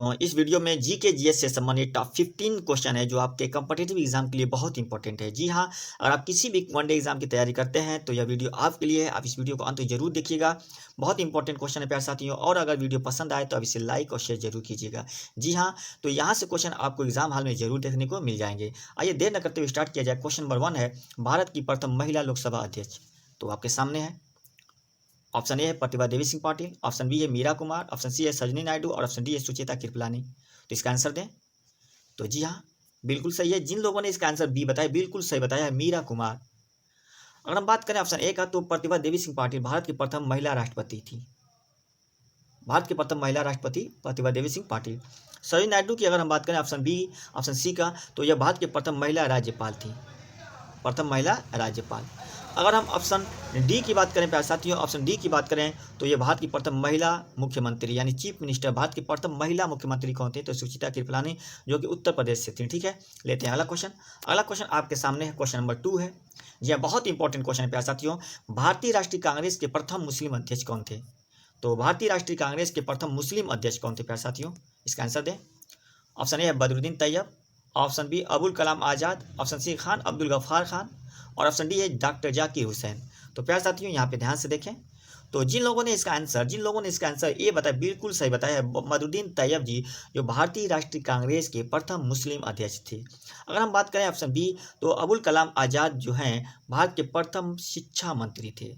इस वीडियो में GK GS से संबंधित टॉप 15 क्वेश्चन है जो आपके कॉम्पिटिटिव एग्जाम के लिए बहुत इंपॉर्टेंट है। जी हाँ, अगर आप किसी भी वनडे एग्जाम की तैयारी करते हैं तो यह वीडियो आपके लिए है। आप इस वीडियो को अंत तक जरूर देखिएगा। बहुत इंपॉर्टेंट क्वेश्चन है प्यारे साथियों, और अगर वीडियो पसंद आए तो आप इसे लाइक और शेयर जरूर कीजिएगा। जी हाँ, तो यहाँ से क्वेश्चन आपको एग्जाम हॉल में जरूर देखने को मिल जाएंगे। आइए देर न करते हुए स्टार्ट किया जाए। क्वेश्चन नंबर 1 है, भारत की प्रथम महिला लोकसभा अध्यक्ष। तो आपके सामने है, ऑप्शन ए है प्रतिभा देवी सिंह पाटिल, ऑप्शन बी है मीरा कुमार, ऑप्शन सी है सजनी नायडू और ऑप्शन डी है सुचेता कृपलानी। तो इसका आंसर दें। तो जी हाँ, बिल्कुल सही है। जिन लोगों ने इसका आंसर बी बताया बिल्कुल सही बताया है, मीरा कुमार। अगर हम बात करें ऑप्शन ए का, तो प्रतिभा देवी सिंह पाटिल भारत की प्रथम महिला राष्ट्रपति थी। भारत की प्रथम महिला राष्ट्रपति प्रतिभा देवी सिंह पाटिल। सरोजिनी नायडू की अगर हम बात करें ऑप्शन बी, ऑप्शन सी का, तो यह भारत की प्रथम महिला राज्यपाल थी। प्रथम महिला राज्यपाल। अगर हम ऑप्शन डी की बात करें प्यारे साथियों, ऑप्शन डी की बात करें तो ये भारत की प्रथम महिला मुख्यमंत्री यानी चीफ मिनिस्टर, भारत की प्रथम महिला मुख्यमंत्री कौन थे? तो सुचिता कृपलानी, जो कि उत्तर प्रदेश से थी। ठीक है, लेते हैं अगला क्वेश्चन। अगला क्वेश्चन आपके सामने है, क्वेश्चन नंबर 2 है। जी हाँ, बहुत इंपॉर्टेंट क्वेश्चन है प्यारे साथियों। भारतीय राष्ट्रीय कांग्रेस के प्रथम मुस्लिम अध्यक्ष कौन थे? तो भारतीय राष्ट्रीय कांग्रेस के प्रथम मुस्लिम अध्यक्ष कौन थे प्यारे साथियों? इसका आंसर दें। ऑप्शन ए है Badruddin Tayyab, option B Abul Kalam Azad, option C Khan Abdul Gaffar Khan और ऑप्शन डी है डॉक्टर जाकिर हुसैन। तो प्यारे साथियों यहाँ पे ध्यान से देखें। तो जिन लोगों ने इसका आंसर ए बताया बिल्कुल सही बताया है, बदरुद्दीन तैयब जी, जो भारतीय राष्ट्रीय कांग्रेस के प्रथम मुस्लिम अध्यक्ष थे। अगर हम बात करें ऑप्शन बी, तो अबुल कलाम आज़ाद जो हैं भारत के प्रथम शिक्षा मंत्री थे।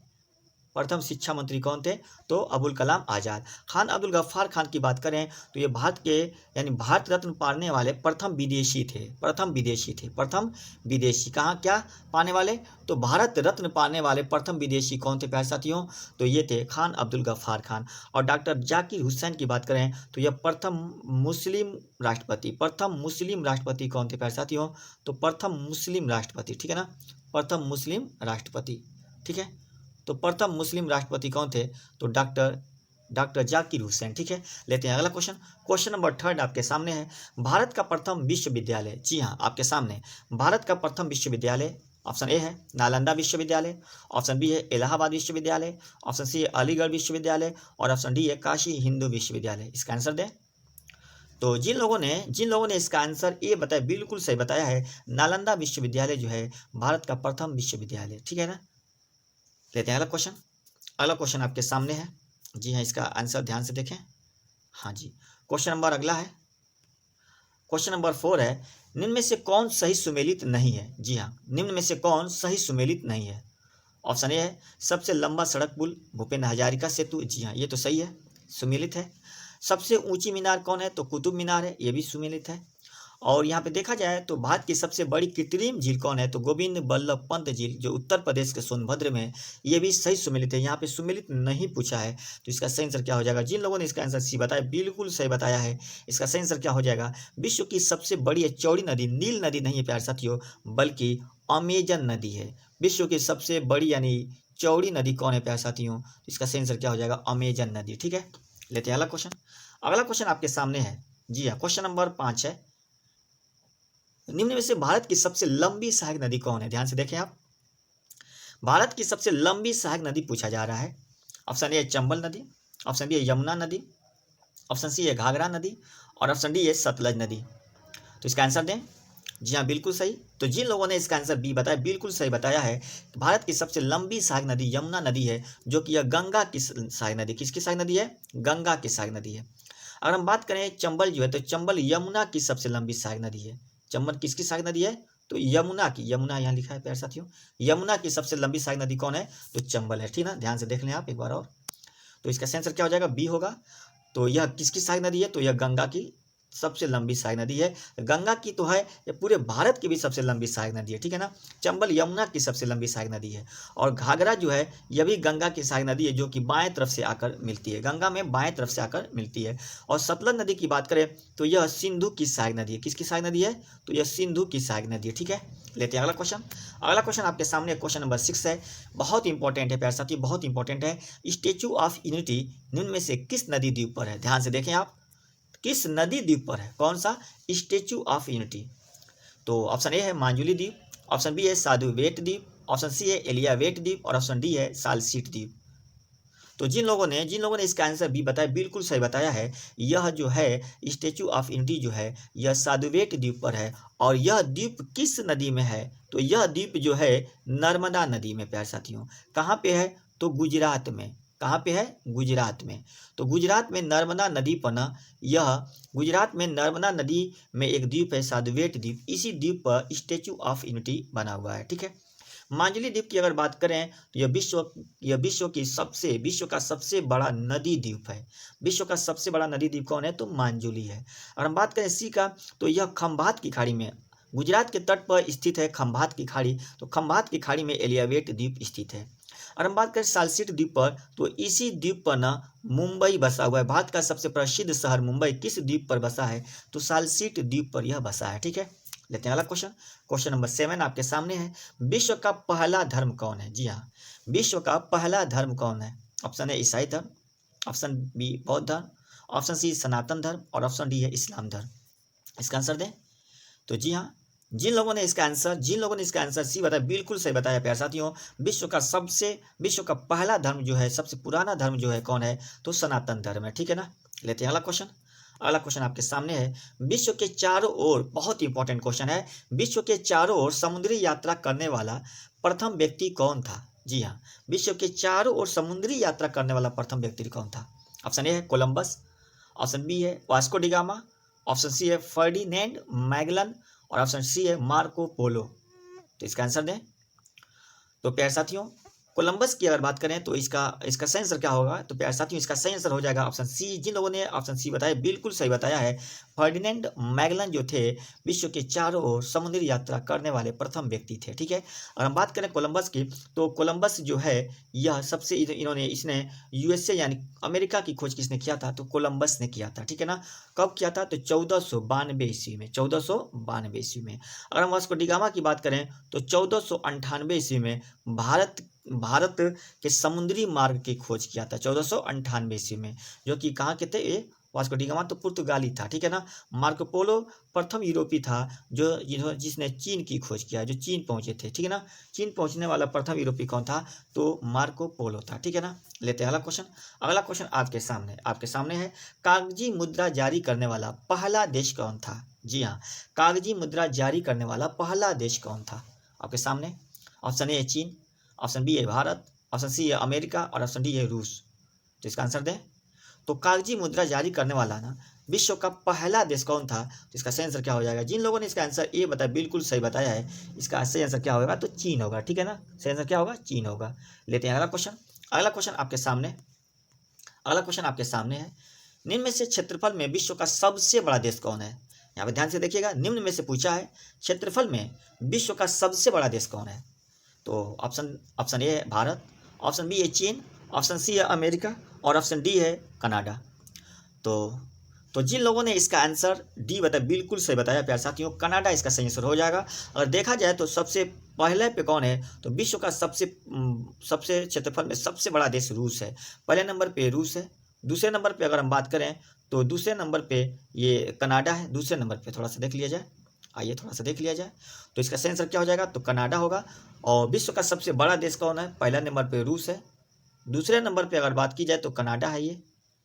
प्रथम शिक्षा मंत्री कौन थे? तो अबुल कलाम आज़ाद। खान अब्दुल गफ्फार खान की बात करें तो ये भारत के यानी भारत रत्न पाने वाले प्रथम विदेशी थे। प्रथम विदेशी कहाँ क्या पाने वाले? तो भारत रत्न पाने वाले प्रथम विदेशी कौन थे प्यारे साथियों? तो ये थे खान अब्दुल गफ्फार खान। और डॉक्टर जाकिर हुसैन की बात करें तो यह प्रथम मुस्लिम राष्ट्रपति कौन थे प्यारे साथियों? तो प्रथम मुस्लिम राष्ट्रपति। ठीक है ना, प्रथम मुस्लिम राष्ट्रपति। ठीक है, तो प्रथम मुस्लिम राष्ट्रपति कौन थे? तो डॉक्टर जाकिर हुसैन। ठीक है, लेते हैं अगला क्वेश्चन। क्वेश्चन नंबर 3 आपके सामने है, भारत का प्रथम विश्वविद्यालय। जी हाँ, आपके सामने भारत का प्रथम विश्वविद्यालय। ऑप्शन ए है नालंदा विश्वविद्यालय, ऑप्शन बी है इलाहाबाद विश्वविद्यालय, ऑप्शन सी है अलीगढ़ विश्वविद्यालय और ऑप्शन डी है काशी हिंदू विश्वविद्यालय। इसका आंसर दें। तो जिन लोगों ने इसका आंसर ए बताया बिल्कुल सही बताया है, नालंदा विश्वविद्यालय जो है भारत का प्रथम विश्वविद्यालय। ठीक है ना, लेते हैं अगला क्वेश्चन। अगला क्वेश्चन आपके सामने है। जी हाँ, इसका आंसर ध्यान से देखें। हाँ जी, क्वेश्चन नंबर अगला है, क्वेश्चन नंबर 4 है, निम्न में से कौन सही सुमेलित नहीं है? जी हाँ, निम्न में से कौन सही सुमेलित नहीं है? ऑप्शन ए है सबसे लंबा सड़क पुल भूपेन हजारिका सेतु। जी हाँ, ये तो सही है, सुमेलित है। सबसे ऊंची मीनार कौन है? तो कुतुब मीनार है, ये भी सुमेलित है। और यहाँ पे देखा जाए तो भारत की सबसे बड़ी कृत्रिम झील कौन है? तो गोविंद बल्लभ पंत झील, जो उत्तर प्रदेश के सोनभद्र में है, ये भी सही सुमेलित है। यहाँ पे सुमेलित नहीं पूछा है, तो इसका सही आंसर क्या हो जाएगा? जिन लोगों ने इसका आंसर सी बताया बिल्कुल सही बताया है, इसका सही आंसर क्या हो जाएगा? विश्व की सबसे बड़ी चौड़ी नदी नील नदी नहीं है प्यारे साथियों, बल्कि अमेजन नदी है। विश्व की सबसे बड़ी यानी चौड़ी नदी कौन है प्यारे साथियों? इसका सही आंसर क्या हो जाएगा? अमेजन नदी। ठीक है, लेते हैं अगला क्वेश्चन। अगला क्वेश्चन आपके सामने है। जी हाँ, क्वेश्चन नंबर 5 है, निम्न में से भारत की सबसे लंबी सहायक नदी कौन है? ध्यान से देखें आप, भारत की सबसे लंबी सहायक नदी पूछा जा रहा है। ऑप्शन ए चंबल नदी, ऑप्शन बी है यमुना नदी, ऑप्शन सी है घाघरा नदी और ऑप्शन डी है सतलज नदी। तो इसका आंसर दें। जी हाँ, बिल्कुल सही। तो जिन लोगों ने इसका आंसर बी बताया बिल्कुल सही बताया है, भारत की सबसे लंबी सहायक नदी यमुना नदी है, जो कि यह गंगा की सहायक नदी। किसकी सहायक नदी है? गंगा की सहायक नदी है। अगर हम बात करें चंबल जो है, तो चंबल यमुना की सबसे लंबी सहायक नदी है। चंबल किसकी सहायक नदी है? तो यमुना की, यमुना यहाँ लिखा है प्यारे साथियों, यमुना की सबसे लंबी सहायक नदी कौन है? तो चंबल है। ठीक ना, ध्यान से देख लें आप एक बार और। तो इसका आंसर क्या हो जाएगा? बी होगा। तो यह किसकी सहायक नदी है? तो यह गंगा की सबसे लंबी सहायक नदी है। गंगा की तो है, ये पूरे भारत की भी सबसे लंबी सहायक नदी है। ठीक है ना, चंबल यमुना की सबसे लंबी सहायक नदी है। और घाघरा जो है यह भी गंगा की सहायक नदी है, जो कि बाएं तरफ से आकर मिलती है, गंगा में बाएं तरफ से आकर मिलती है। और सतलज नदी की बात करें तो यह सिंधु की सहायक नदी है। किसकी सहायक नदी है? तो यह सिंधु की सहायक नदी है। ठीक है, लेते हैं अगला क्वेश्चन। अगला क्वेश्चन आपके सामने क्वेश्चन नंबर 6 है, बहुत इंपॉर्टेंट है प्यारे साथी, बहुत इंपॉर्टेंट है। स्टेचू ऑफ यूनिटी निम्न में से किस नदी द्वीप पर है? ध्यान से देखें आप, किस नदी द्वीप पर है? कौन सा स्टेचू ऑफ यूनिटी? तो ऑप्शन ए है मांजुली द्वीप, ऑप्शन बी है साधु वेट द्वीप, ऑप्शन सी है एलियावेट द्वीप और ऑप्शन डी है सालसीट द्वीप। तो जिन लोगों ने इसका आंसर बी बताया, बिल्कुल सही बताया है। यह जो है स्टैचू ऑफ यूनिटी जो है यह साधुबेट द्वीप पर है। और यह द्वीप किस नदी में है? तो यह द्वीप जो है नर्मदा नदी में प्यारे साथियों। कहाँ पे है? तो गुजरात में। कहाँ पे है? गुजरात में। तो गुजरात में नर्मदा नदी पर ना, यह गुजरात में नर्मदा नदी में एक द्वीप है साधुबेट द्वीप। इसी द्वीप पर स्टैचू ऑफ यूनिटी बना हुआ है। ठीक है। मांजुली द्वीप की अगर बात करें तो यह विश्व का सबसे बड़ा नदी द्वीप है। विश्व का सबसे बड़ा नदी द्वीप कौन है? तो मांजुली है। और हम बात करें सी का, तो यह खंभात की खाड़ी में, गुजरात के तट पर स्थित है खंभात की खाड़ी। तो खंभात की खाड़ी में एलियावेट द्वीप स्थित है। और हम बात करें सालसेट द्वीप पर, तो इसी द्वीप पर ना मुंबई बसा हुआ है। भारत का सबसे प्रसिद्ध शहर मुंबई किस द्वीप पर बसा है? तो सालसेट द्वीप पर यह बसा है। ठीक है। लेते हैं अगला क्वेश्चन। क्वेश्चन नंबर 7 आपके सामने है। विश्व का पहला धर्म कौन है? जी हाँ, विश्व का पहला धर्म कौन है? ऑप्शन ए ईसाई धर्म, ऑप्शन बी बौद्ध धर्म, ऑप्शन सी सनातन धर्म और ऑप्शन डी है इस्लाम धर्म। इसका आंसर दें। तो जी हाँ, जिन लोगों ने इसका आंसर सी बताया, बिल्कुल सही बताया प्यारे साथियों। विश्व का पहला धर्म जो है, सबसे पुराना धर्म जो है कौन है? तो सनातन धर्म है। ठीक है ना। लेते हैं अगला क्वेश्चन। अगला क्वेश्चन आपके सामने है। विश्व के चारों ओर, बहुत इंपॉर्टेंट क्वेश्चन है, विश्व के चारों ओर समुद्री यात्रा करने वाला प्रथम व्यक्ति कौन था? जी हाँ, विश्व के चारों ओर समुद्री यात्रा करने वाला प्रथम व्यक्ति कौन था? ऑप्शन ए है कोलंबस, ऑप्शन बी है वास्को डिगामा, ऑप्शन सी है फर्डिनेंड मैगलन और ऑप्शन सी है मार्को पोलो। तो इसका आंसर दें। तो प्यारे साथियों, कोलंबस की अगर बात करें तो इसका सही आंसर क्या होगा? तो प्यारे साथियों, इसका सही आंसर हो जाएगा ऑप्शन सी। जिन लोगों ने ऑप्शन सी बताया, बिल्कुल सही बताया है। फर्डिनेंड मैगलन जो थे, विश्व के चारों ओर समुद्री यात्रा करने वाले प्रथम व्यक्ति थे। ठीक है। और हम बात करें कोलंबस की, तो कोलंबस जो है यह सबसे इसने यूएसए यानी अमेरिका की खोज किसने किया था? तो कोलंबस ने किया था। ठीक है ना। कब किया था? तो 1492 ईस्वी में, 1492 ईस्वी में। अगर हम वास्को डिगामा की बात करें तो 1498 ईस्वी में भारत के समुद्री मार्ग की खोज किया था 1498 ईस्वी में, जो कि कहाँ के थे? ये वास्को डिगामा तो पुर्तगाली था। ठीक है ना। मार्को पोलो प्रथम यूरोपीय था जिसने चीन की खोज किया, जो चीन पहुंचे थे। ठीक है ना। चीन पहुंचने वाला प्रथम यूरोपीय कौन था? तो मार्को पोलो था। ठीक है ना। लेते हैं अगला क्वेश्चन। अगला क्वेश्चन आपके सामने है। कागजी मुद्रा जारी करने वाला पहला देश कौन था? जी हाँ, कागजी मुद्रा जारी करने वाला पहला देश कौन था? आपके सामने ऑप्शन ए है चीन, ऑप्शन बी है भारत, ऑप्शन सी है अमेरिका और ऑप्शन डी है रूस। तो इसका आंसर दें। तो कागजी मुद्रा जारी करने वाला ना विश्व का पहला देश कौन था? तो इसका सही आंसर क्या हो जाएगा? जिन लोगों ने इसका आंसर ए बताया, बिल्कुल सही बताया है, इसका सही आंसर क्या होगा? तो चीन होगा। ठीक है ना। सही आंसर क्या होगा? चीन होगा। लेते हैं अगला क्वेश्चन। अगला क्वेश्चन आपके सामने है। निम्न में से क्षेत्रफल में विश्व का सबसे बड़ा देश कौन है? यहाँ पे ध्यान से देखिएगा, निम्न में से पूछा है क्षेत्रफल में विश्व का सबसे बड़ा देश कौन है? तो ऑप्शन ए है भारत, ऑप्शन बी है चीन, ऑप्शन सी है अमेरिका और ऑप्शन डी है कनाडा। तो जिन लोगों ने इसका आंसर डी बताया, बिल्कुल सही बताया प्यारे साथियों, कनाडा इसका सही आंसर हो जाएगा। अगर देखा जाए तो सबसे पहले पे कौन है? तो विश्व का सबसे क्षेत्रफल में सबसे बड़ा देश रूस है। पहले नंबर पे रूस है। दूसरे नंबर पे अगर हम बात करें तो दूसरे नंबर पे ये कनाडा है। दूसरे नंबर पे थोड़ा सा देख लिया जाए, आइए थोड़ा सा देख लिया जाए। तो इसका सही आंसर क्या हो जाएगा? तो कनाडा होगा। और विश्व का सबसे बड़ा देश कौन है? पहला नंबर पे रूस है। दूसरे नंबर पे अगर बात की जाए तो कनाडा है। ये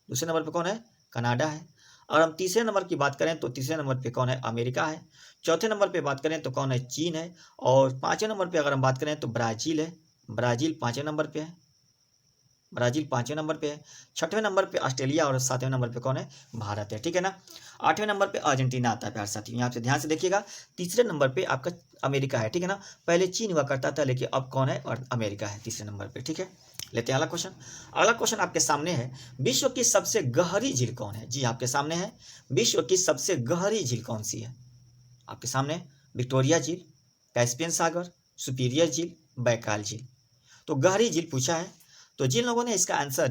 दूसरे नंबर पे कौन है? कनाडा है। और हम तीसरे नंबर की बात करें तो तीसरे नंबर पे कौन है? अमेरिका है। चौथे नंबर पे बात करें तो कौन है? चीन है। और पाँचवें नंबर पे अगर हम बात करें तो ब्राज़ील है। ब्राज़ील पाँचवें नंबर पे है। छठवें नंबर पे ऑस्ट्रेलिया और सातवें नंबर पे कौन है? भारत है। ठीक है ना। आठवें नंबर पे अर्जेंटीना आता है प्यारे साथियों। यहाँ से ध्यान से देखिएगा, तीसरे नंबर पे आपका अमेरिका है। ठीक है ना। पहले चीन हुआ करता था, लेकिन अब कौन है? और अमेरिका है तीसरे नंबर पे। ठीक है। लेते हैं अगला क्वेश्चन। अगला क्वेश्चन आपके सामने है। विश्व की सबसे गहरी झील कौन है? जी आपके सामने है। विश्व की सबसे गहरी झील कौन सी है? आपके सामने विक्टोरिया झील, कैस्पियन सागर, सुपीरियर झील, बैकाल झील। तो गहरी झील पूछा है। तो जिन लोगों ने इसका आंसर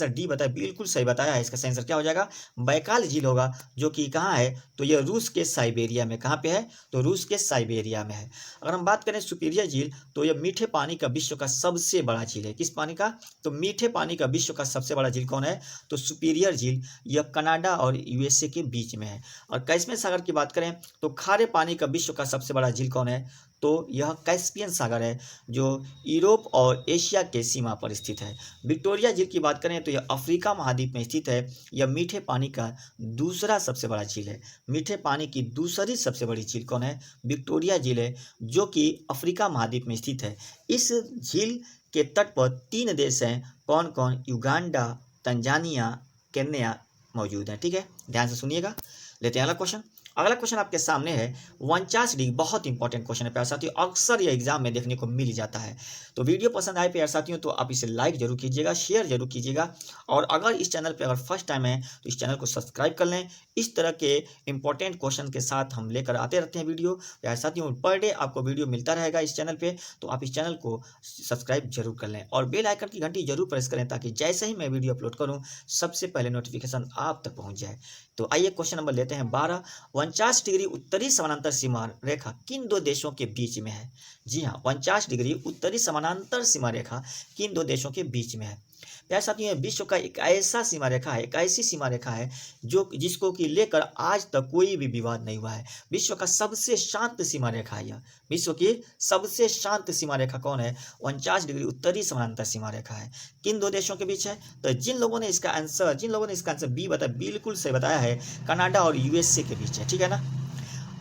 डी बताया, बिल्कुल सही बताया है। इसका सही आंसर क्या हो जाएगा? बैकाल झील होगा, जो कि कहाँ है? तो यह रूस के साइबेरिया में। कहाँ पे है? तो रूस के साइबेरिया में है। अगर हम बात करें सुपीरियर झील, तो यह मीठे पानी का विश्व का सबसे बड़ा झील है। किस पानी का? तो मीठे पानी का विश्व का सबसे बड़ा झील कौन है? तो सुपीरियर झील। यह कनाडा और यूएसए के बीच में है। और कैस्पियन सागर की बात करें तो खारे पानी का विश्व का सबसे बड़ा झील कौन है? तो यह कैस्पियन सागर है जो यूरोप और एशिया के सीमा पर स्थित है। विक्टोरिया झील की बात करें तो यह अफ्रीका महाद्वीप में स्थित है। यह मीठे पानी का दूसरा सबसे बड़ा झील है। मीठे पानी की दूसरी सबसे बड़ी झील कौन है? विक्टोरिया झील है, जो कि अफ्रीका महाद्वीप में स्थित है। इस झील के तट पर 3 देश हैं। कौन कौन? युगांडा, तंजानिया, केन्या मौजूद है। ठीक है, ध्यान से सुनिएगा। लेते हैं अगला क्वेश्चन। अगला क्वेश्चन आपके सामने है 49 डिग्री। बहुत इंपॉर्टेंट क्वेश्चन है प्यारे साथियों, अक्सर यह एग्जाम में देखने को मिल जाता है। तो वीडियो पसंद आए प्यारे साथियों तो आप इसे लाइक जरूर कीजिएगा, शेयर जरूर कीजिएगा, और अगर इस चैनल पे अगर फर्स्ट टाइम है तो इस चैनल को सब्सक्राइब कर लें। इस तरह के इंपॉर्टेंट क्वेश्चन के साथ हम लेकर आते रहते हैं वीडियो प्यारे साथियों। पर डे आपको वीडियो मिलता रहेगा इस चैनल पर, तो आप इस चैनल को सब्सक्राइब जरूर कर लें और बेल आइकन की घंटी जरूर प्रेस करें, ताकि जैसे ही मैं वीडियो अपलोड करूँ सबसे पहले नोटिफिकेशन आप तक पहुँच जाए। तो आइए क्वेश्चन नंबर लेते हैं 12। 49 डिग्री उत्तरी समानांतर सीमा रेखा किन 2 देशों के बीच में है? जी हाँ, 49 डिग्री उत्तरी समानांतर सीमा रेखा किन 2 देशों के बीच में है? प्यारे साथियों, विश्व का एक ऐसा सीमा रेखा है, एक ऐसी सीमा रेखा है जो जिसको कि लेकर आज तक कोई भी विवाद नहीं हुआ है। विश्व का सबसे शांत सीमा रेखा है यह। विश्व की सबसे शांत सीमा रेखा कौन है? 49 डिग्री उत्तरी समानांतर सीमा रेखा है। किन 2 देशों के बीच है? तो जिन लोगों ने इसका आंसर बी बताया, बिल्कुल सही बताया है, कनाडा और यूएसए के बीच है। ठीक है ना।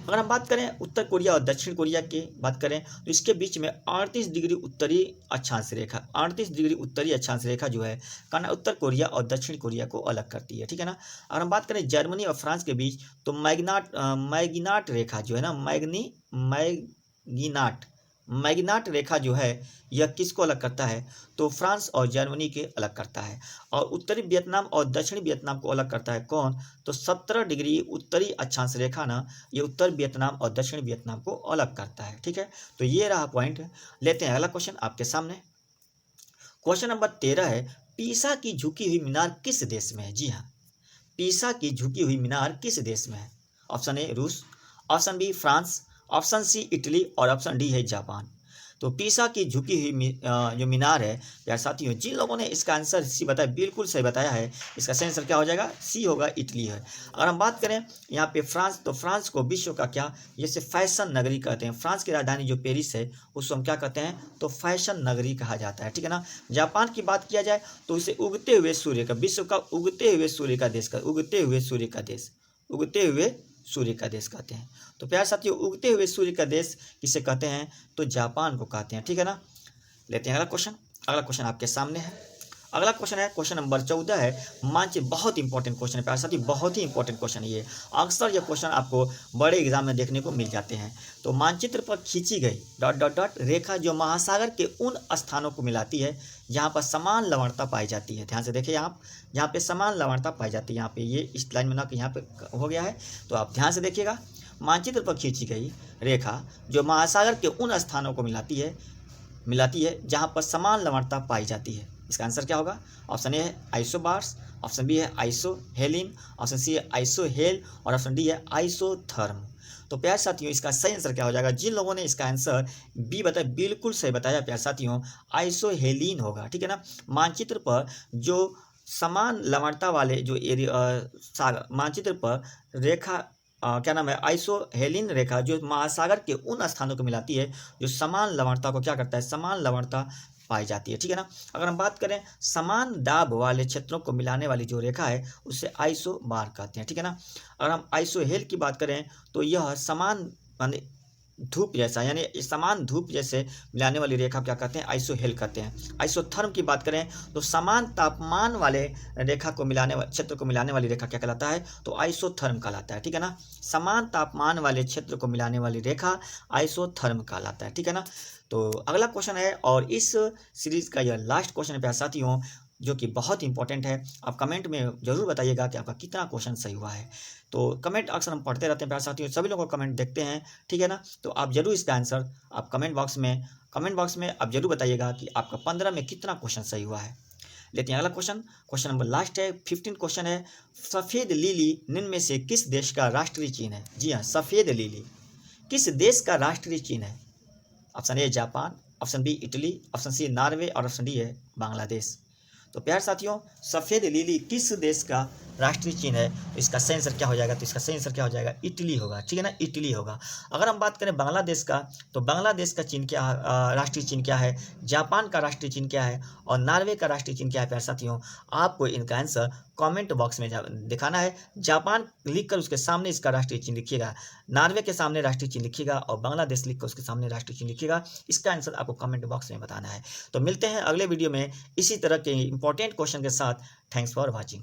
अगर हम बात करें उत्तर कोरिया और दक्षिण कोरिया की बात करें तो इसके बीच में 38 डिग्री उत्तरी अक्षांश रेखा, 38 डिग्री उत्तरी अक्षांश रेखा जो है उत्तर कोरिया और दक्षिण कोरिया को अलग करती है। ठीक है ना। अगर हम बात करें जर्मनी और फ्रांस के बीच तो मैग्नाट रेखा जो है ना, मैग्नाट रेखा जो है यह किसको अलग करता है? तो फ्रांस और जर्मनी के अलग करता है। और उत्तरी वियतनाम और दक्षिणी वियतनाम को अलग करता है कौन? तो 17 डिग्री उत्तरी अक्षांश रेखा ना, ये उत्तर वियतनाम और दक्षिण वियतनाम को अलग करता है। ठीक है, तो ये रहा पॉइंट। लेते हैं अगला क्वेश्चन आपके सामने। क्वेश्चन नंबर 13 है, पीसा की झुकी हुई मीनार किस देश में है? जी हाँ, पीसा की झुकी हुई मीनार किस देश में है? ऑप्शन ए रूस, option B France, option C Italy और ऑप्शन डी है जापान। तो पीसा की झुकी हुई जो मीनार है यार साथियों, जिन लोगों ने इसका आंसर सी बताया बिल्कुल सही बताया है। इसका सही आंसर क्या हो जाएगा? सी होगा, इटली है। अगर हम बात करें यहाँ पे फ्रांस, तो फ्रांस को विश्व का क्या, जैसे फैशन नगरी कहते हैं। फ्रांस की राजधानी जो पेरिस है उसको हम क्या कहते हैं? तो फैशन नगरी कहा जाता है। ठीक है ना। जापान की बात किया जाए तो इसे उगते हुए सूर्य का, विश्व का उगते हुए सूर्य का देश, उगते हुए सूर्य का देश, उगते हुए सूर्य का देश कहते हैं। तो प्यारे साथियों, उगते हुए सूर्य का देश किसे कहते हैं? तो जापान को कहते हैं। ठीक है ना। लेते हैं अगला क्वेश्चन। अगला क्वेश्चन आपके सामने है। अगला क्वेश्चन है क्वेश्चन नंबर 14 है, मानचित्र। बहुत इंपॉर्टेंट क्वेश्चन है प्यारे साथियों, बहुत ही इंपॉर्टेंट क्वेश्चन है ये। अक्सर ये क्वेश्चन आपको बड़े एग्जाम में देखने को मिल जाते हैं। तो मानचित्र पर खींची गई ... रेखा जो महासागर के उन स्थानों को मिलाती है जहाँ पर समान लवणता पाई जाती है। ध्यान से देखिए आप, यहाँ पे समान लवणता पाई जाती है। यहाँ पे ये इस लाइन में ना कि यहाँ पे हो गया है, तो आप ध्यान से देखिएगा। मानचित्र पर खींची गई रेखा जो महासागर के उन स्थानों को मिलाती है जहाँ पर समान लवणता पाई जाती है। इसका आंसर क्या होगा? ऑप्शन ए है आइसोबार्स, ऑप्शन बी है आइसोहेलिन, ऑप्शन सी है आइसोहेल और ऑप्शन डी है आइसोथर्म। तो प्यारे साथियों, इसका सही आंसर क्या हो जाएगा? जिन लोगों ने इसका आंसर बी बताया बिल्कुल सही बताया प्यारे साथियों, आइसोहेलिन होगा। ठीक है ना। मानचित्र पर जो समान लवणता वाले जो मानचित्र पर रेखा क्या नाम है? आइसोहेलिन रेखा जो महासागर के उन स्थानों को मिलाती है जो समान लवणता को क्या करता है? समान लवणता पाई जाती है। ठीक है ना। अगर हम बात करें समान दाब वाले क्षेत्रों को मिलाने वाली जो रेखा है उसे आइसोबार कहते हैं। ठीक है ना। अगर हम आइसोहेल की बात करें तो यह समान माने धूप जैसा, यानी समान धूप जैसे मिलाने वाली रेखा क्या कहते हैं? आइसोहेल कहते हैं। आइसोथर्म की बात करें तो समान तापमान वाले रेखा को क्षेत्र को मिलाने वाली रेखा क्या कहलाता है? तो आइसोथर्म कहलाता है। ठीक है ना। समान तापमान वाले क्षेत्र को मिलाने वाली रेखा आइसोथर्म कहलाता है। ठीक है ना। तो अगला क्वेश्चन है और इस सीरीज का यह लास्ट क्वेश्चन है प्यारे साथियों, जो कि बहुत इंपॉर्टेंट है। आप कमेंट में जरूर बताइएगा कि आपका कितना क्वेश्चन सही हुआ है। तो कमेंट अक्सर हम पढ़ते रहते हैं प्यारे साथियों, सभी लोगों को कमेंट देखते हैं। ठीक है ना। तो आप जरूर इसका आंसर आप कमेंट बॉक्स में आप जरूर बताइएगा कि आपका 15 में कितना क्वेश्चन सही हुआ है। लेते हैं अगला क्वेश्चन नंबर लास्ट है, 15 क्वेश्चन है। सफ़ेद लिली निम्न में से किस देश का राष्ट्रीय चिन्ह है? जी हाँ, सफ़ेद लिली किस देश का राष्ट्रीय चिन्ह है? Option A Japan, option B Italy, option C Norway और ऑप्शन डी है बांग्लादेश। तो प्यारे साथियों, सफ़ेद लिली किस देश का राष्ट्रीय चिन्ह है? तो इसका सही आंसर क्या हो जाएगा? तो इसका सही आंसर क्या हो जाएगा? इटली होगा, ठीक है ना, इटली होगा। अगर हम बात करें बांग्लादेश का, तो बांग्लादेश का चिन्ह क्या, राष्ट्रीय चिन्ह क्या है? जापान का राष्ट्रीय चिन्ह क्या है? और नॉर्वे का राष्ट्रीय चिन्ह क्या है? प्यारे साथियों, आपको इनका आंसर कमेंट बॉक्स में दिखाना है। जापान लिखकर उसके सामने इसका राष्ट्रीय चिन्ह लिखिएगा, नॉर्वे के सामने राष्ट्रीय चिन्ह लिखिएगा और बांग्लादेश लिखकर उसके सामने राष्ट्रीय चिन्ह लिखिएगा। इसका आंसर आपको कमेंट बॉक्स में बताना है। तो मिलते हैं अगले वीडियो में इसी तरह के इंपॉर्टेंट क्वेश्चन के साथ। Thanks for watching.